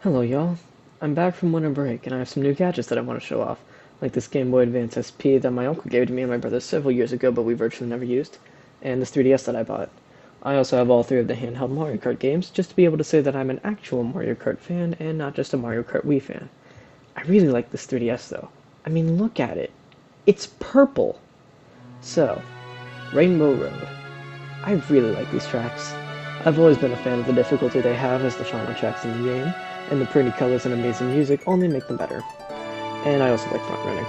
Hello y'all, I'm back from winter break and I have some new gadgets that I want to show off, like this Game Boy Advance SP that my uncle gave to me and my brother several years ago but we virtually never used, and this 3DS that I bought. I also have all three of the handheld Mario Kart games just to be able to say that I'm an actual Mario Kart fan and not just a Mario Kart Wii fan. I really like this 3DS though. I mean, look at it. It's purple! So, Rainbow Road. I really like these tracks. I've always been a fan of the difficulty they have as the final tracks in the game, and the pretty colors and amazing music only make them better. And I also like front running.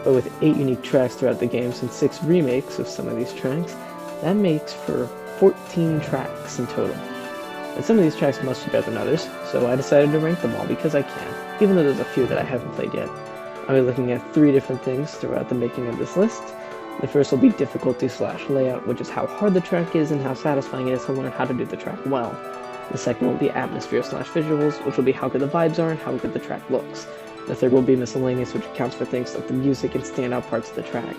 But with 8 unique tracks throughout the games and 6 remakes of some of these tracks, that makes for 14 tracks in total. And some of these tracks must be better than others, so I decided to rank them all because I can, even though there's a few that I haven't played yet. I'll be looking at 3 different things throughout the making of this list. The first will be difficulty/layout, which is how hard the track is and how satisfying it is to learn how to do the track well. The second will be atmosphere/visuals, which will be how good the vibes are and how good the track looks. The third will be miscellaneous, which accounts for things like the music and standout parts of the track.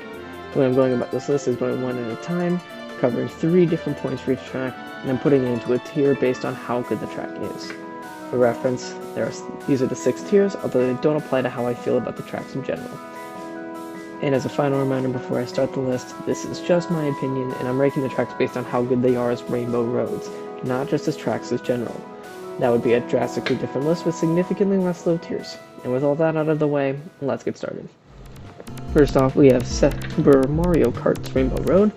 The way I'm going about this list is going one at a time, covering 3 different points for each track, and then putting it into a tier based on how good the track is. For reference, these are the 6 tiers, although they don't apply to how I feel about the tracks in general. And as a final reminder before I start the list, this is just my opinion, and I'm ranking the tracks based on how good they are as Rainbow Roads, not just as tracks as general. That would be a drastically different list with significantly less low tiers. And with all that out of the way, let's get started. First off, we have Super Mario Kart's Rainbow Road,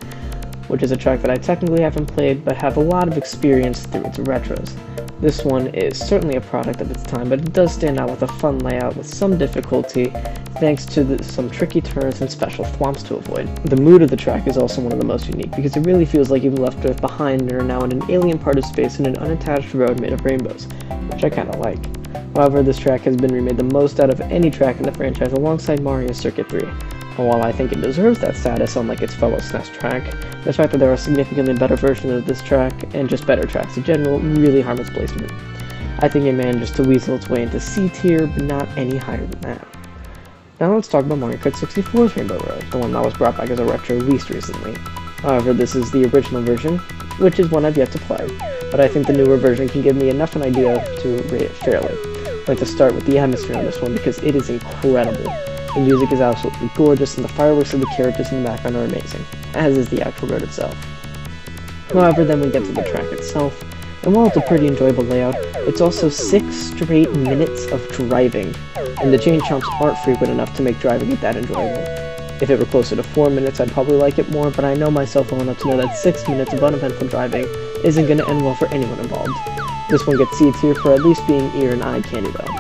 which is a track that I technically haven't played, but have a lot of experience through its retros. This one is certainly a product of its time, but it does stand out with a fun layout with some difficulty, thanks to some tricky turns and special thwomps to avoid. The mood of the track is also one of the most unique, because it really feels like you've left Earth behind and are now in an alien part of space in an unattached road made of rainbows, which I kinda like. However, this track has been remade the most out of any track in the franchise alongside Mario Circuit 3. And while I think it deserves that status unlike its fellow SNES track, the fact that there are significantly better versions of this track, and just better tracks in general, really harm its placement. I think it manages to weasel its way into C tier, but not any higher than that. Now let's talk about Mario Kart 64's Rainbow Road, the one that was brought back as a retro release recently. However, this is the original version, which is one I've yet to play, but I think the newer version can give me enough an idea to rate it fairly. I'd like to start with the atmosphere on this one because it is incredible. The music is absolutely gorgeous and the fireworks of the characters in the background are amazing, as is the actual road itself. However, then we get to the track itself, and while it's a pretty enjoyable layout, it's also 6 straight minutes of driving, and the chain chomps aren't frequent enough to make driving it that enjoyable. If it were closer to 4 minutes, I'd probably like it more, but I know myself well enough to know that 6 minutes of uneventful driving isn't going to end well for anyone involved. This one gets C tier for at least being ear and eye candy though.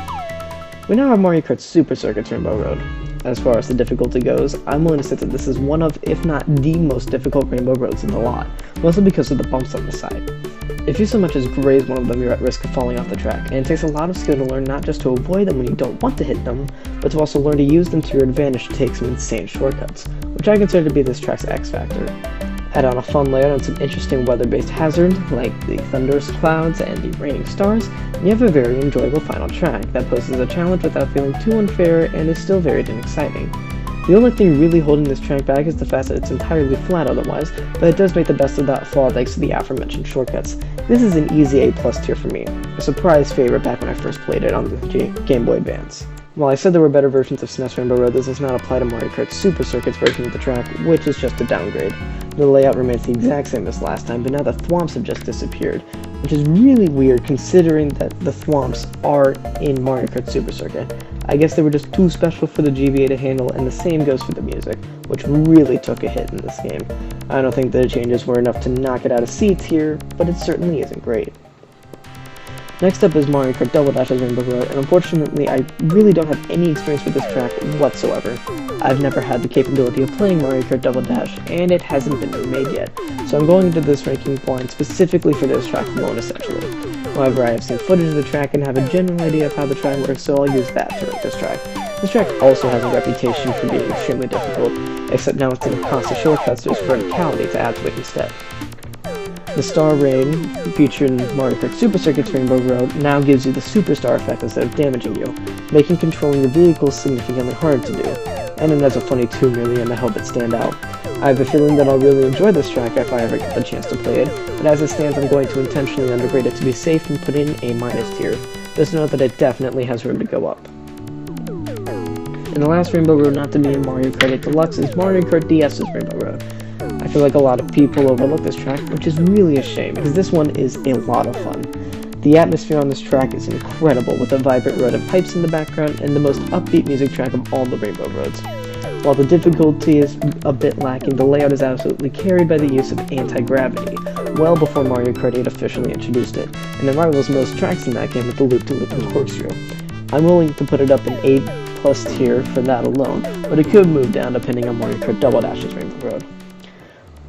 We now have Mario Kart Super Circuit's Rainbow Road. As far as the difficulty goes, I'm willing to say that this is one of, if not the most difficult Rainbow Roads in the lot, mostly because of the bumps on the side. If you so much as graze one of them, you're at risk of falling off the track, and it takes a lot of skill to learn not just to avoid them when you don't want to hit them, but to also learn to use them to your advantage to take some insane shortcuts, which I consider to be this track's X factor. Add on a fun layout and some interesting weather-based hazards like the thunderous clouds and the raining stars, and you have a very enjoyable final track that poses a challenge without feeling too unfair and is still varied and exciting. The only thing really holding this track back is the fact that it's entirely flat otherwise, but it does make the best of that flaw thanks to the aforementioned shortcuts. This is an easy A+ tier for me, a surprise favorite back when I first played it on the Game Boy Advance. While I said there were better versions of SNES Rainbow Road, this does not apply to Mario Kart Super Circuit's version of the track, which is just a downgrade. The layout remains the exact same as last time, but now the thwomps have just disappeared, which is really weird considering that the thwomps are in Mario Kart Super Circuit. I guess they were just too special for the GBA to handle, and the same goes for the music, which really took a hit in this game. I don't think the changes were enough to knock it out of C tier, but it certainly isn't great. Next up is Mario Kart Double Dash's Rainbow Road, and unfortunately I really don't have any experience with this track whatsoever. I've never had the capability of playing Mario Kart Double Dash, and it hasn't been remade yet, so I'm going into this ranking blind specifically for this track alone essentially. However, I have seen footage of the track and have a general idea of how the track works, so I'll use that to rate this track. This track also has a reputation for being extremely difficult, except now instead of constant shortcuts, there's verticality to add to it instead. The Star Rain, featured in Mario Kart Super Circuit's Rainbow Road, now gives you the Superstar effect instead of damaging you, making controlling your vehicle significantly harder to do, and it has a funny 2 million to help it stand out. I have a feeling that I'll really enjoy this track if I ever get the chance to play it, but as it stands I'm going to intentionally undergrade it to be safe and put it in A- tier. just note that it definitely has room to go up. And the last Rainbow Road not to be in Mario Kart 8 Deluxe is Mario Kart DS's Rainbow Road. I feel like a lot of people overlook this track, which is really a shame, because this one is a lot of fun. The atmosphere on this track is incredible, with a vibrant road of pipes in the background and the most upbeat music track of all the Rainbow Roads. While the difficulty is a bit lacking, the layout is absolutely carried by the use of anti-gravity, well before Mario Kart 8 officially introduced it, and it rivals most tracks in that game with the loop-to-loop and corkscrew. I'm willing to put it up in A+ tier for that alone, but it could move down depending on Mario Kart Double Dash's Rainbow Road.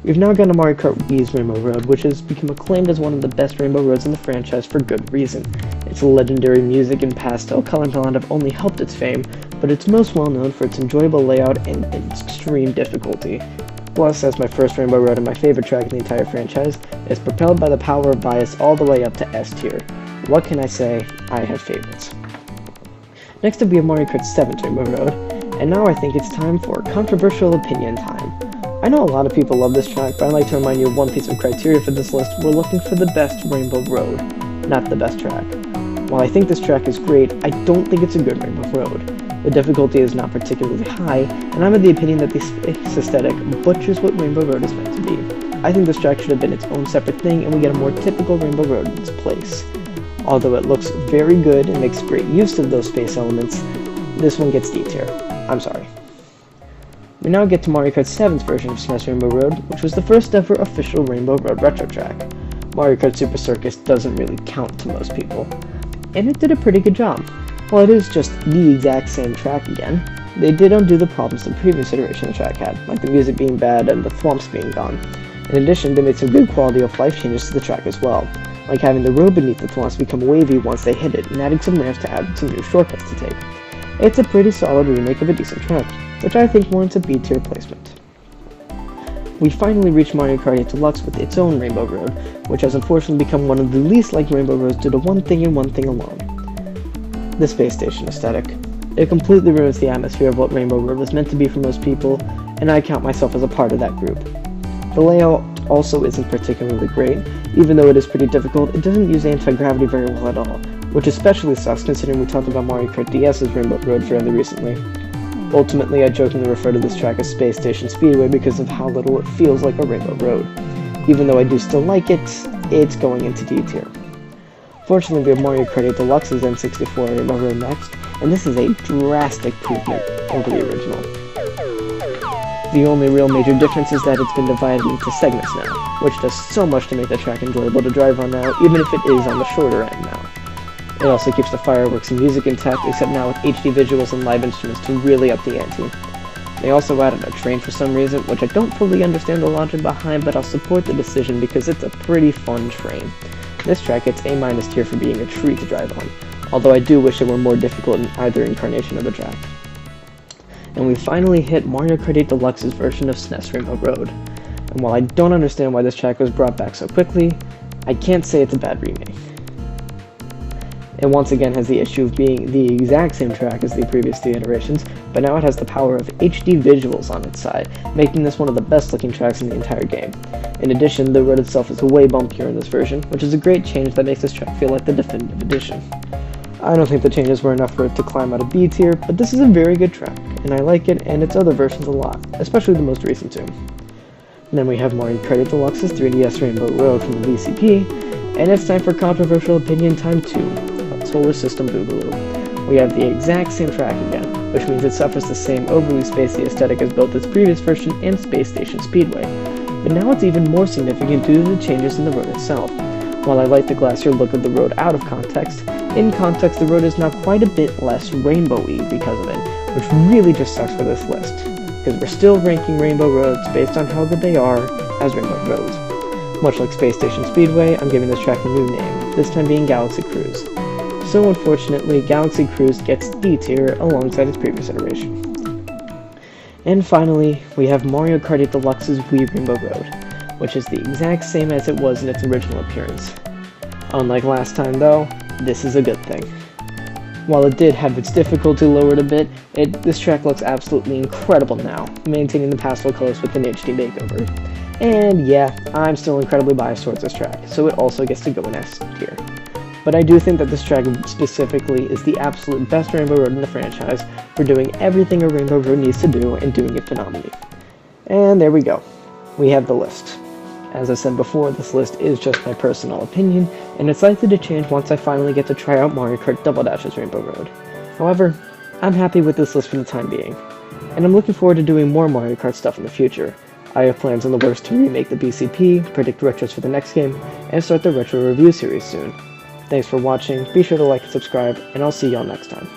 We've now gotten to Mario Kart Wii's Rainbow Road, which has become acclaimed as one of the best Rainbow Roads in the franchise for good reason. Its legendary music and pastel color palette have only helped its fame, but it's most well known for its enjoyable layout and its extreme difficulty. Plus, as my first Rainbow Road and my favorite track in the entire franchise, it's propelled by the power of bias all the way up to S tier. What can I say? I have favorites. Next up we have Mario Kart 7's Rainbow Road, and now I think it's time for controversial opinion time. I know a lot of people love this track, but I'd like to remind you of one piece of criteria for this list. We're looking for the best Rainbow Road, not the best track. While I think this track is great, I don't think it's a good Rainbow Road. The difficulty is not particularly high, and I'm of the opinion that the space aesthetic butchers what Rainbow Road is meant to be. I think this track should have been its own separate thing, and we get a more typical Rainbow Road in its place. Although it looks very good and makes great use of those space elements, this one gets D tier. I'm sorry. We now get to Mario Kart 7's version of SNES Rainbow Road, which was the first ever official Rainbow Road retro track. Mario Kart Super Circus doesn't really count to most people, and it did a pretty good job. While it is just the exact same track again, they did undo the problems the previous iteration of the track had, like the music being bad and the thwomps being gone. In addition, they made some good quality of life changes to the track as well, like having the road beneath the thwomps become wavy once they hit it, and adding some ramps to add some new shortcuts to take. It's a pretty solid remake of a decent track, which I think warrants a B tier placement. We finally reached Mario Kart 8 Deluxe with its own Rainbow Road, which has unfortunately become one of the least liked Rainbow Roads due to one thing and one thing alone: the space station aesthetic. It completely ruins the atmosphere of what Rainbow Road was meant to be for most people, and I count myself as a part of that group. The layout also isn't particularly great. Even though it is pretty difficult, it doesn't use anti-gravity very well at all, which especially sucks considering we talked about Mario Kart DS's Rainbow Road fairly recently. Ultimately, I jokingly refer to this track as Space Station Speedway because of how little it feels like a Rainbow Road. Even though I do still like it, it's going into D tier. Fortunately, we have Mario Kart 8 Deluxe's N64 Rainbow Road next, and this is a drastic improvement over the original. The only real major difference is that it's been divided into segments now, which does so much to make the track enjoyable to drive on now, even if it is on the shorter end now. It also keeps the fireworks and music intact, except now with HD visuals and live instruments to really up the ante. They also added a train for some reason, which I don't fully understand the logic behind, but I'll support the decision because it's a pretty fun train. This track gets A- tier for being a treat to drive on, although I do wish it were more difficult in either incarnation of the track. And we finally hit Mario Kart 8 Deluxe's version of SNES Rainbow Road. And while I don't understand why this track was brought back so quickly, I can't say it's a bad remake. It once again has the issue of being the exact same track as the previous two iterations, but now it has the power of HD visuals on its side, making this one of the best looking tracks in the entire game. In addition, the road itself is way bumpier in this version, which is a great change that makes this track feel like the definitive edition. I don't think the changes were enough for it to climb out of B tier, but this is a very good track, and I like it and its other versions a lot, especially the most recent two. And then we have Mario Kart 8 Deluxe's 3DS Rainbow Road from the VCP, and it's time for controversial opinion time 2. Solar System Boogaloo. We have the exact same track again, which means it suffers the same overly spacey aesthetic as both its previous version and Space Station Speedway, but now it's even more significant due to the changes in the road itself. While I like the glassier look of the road out of context, in context the road is now quite a bit less rainbowy because of it, which really just sucks for this list, because we're still ranking Rainbow Roads based on how good they are as Rainbow Roads. Much like Space Station Speedway, I'm giving this track a new name, this time being Galaxy Cruise. So unfortunately, Galaxy Cruise gets D tier alongside its previous iteration. And finally, we have Mario Kart 8 Deluxe's Wii Rainbow Road, which is the exact same as it was in its original appearance. Unlike last time though, this is a good thing. While it did have its difficulty lowered a bit, this track looks absolutely incredible now, maintaining the pastel colors with an HD makeover. And yeah, I'm still incredibly biased towards this track, so it also gets to go in S tier. But I do think that this track specifically is the absolute best Rainbow Road in the franchise for doing everything a Rainbow Road needs to do and doing it phenomenally. And there we go. We have the list. As I said before, this list is just my personal opinion, and it's likely to change once I finally get to try out Mario Kart Double Dash's Rainbow Road. However, I'm happy with this list for the time being, and I'm looking forward to doing more Mario Kart stuff in the future. I have plans in the works to remake the BCP, predict retros for the next game, and start the retro review series soon. Thanks for watching, be sure to like and subscribe, and I'll see y'all next time.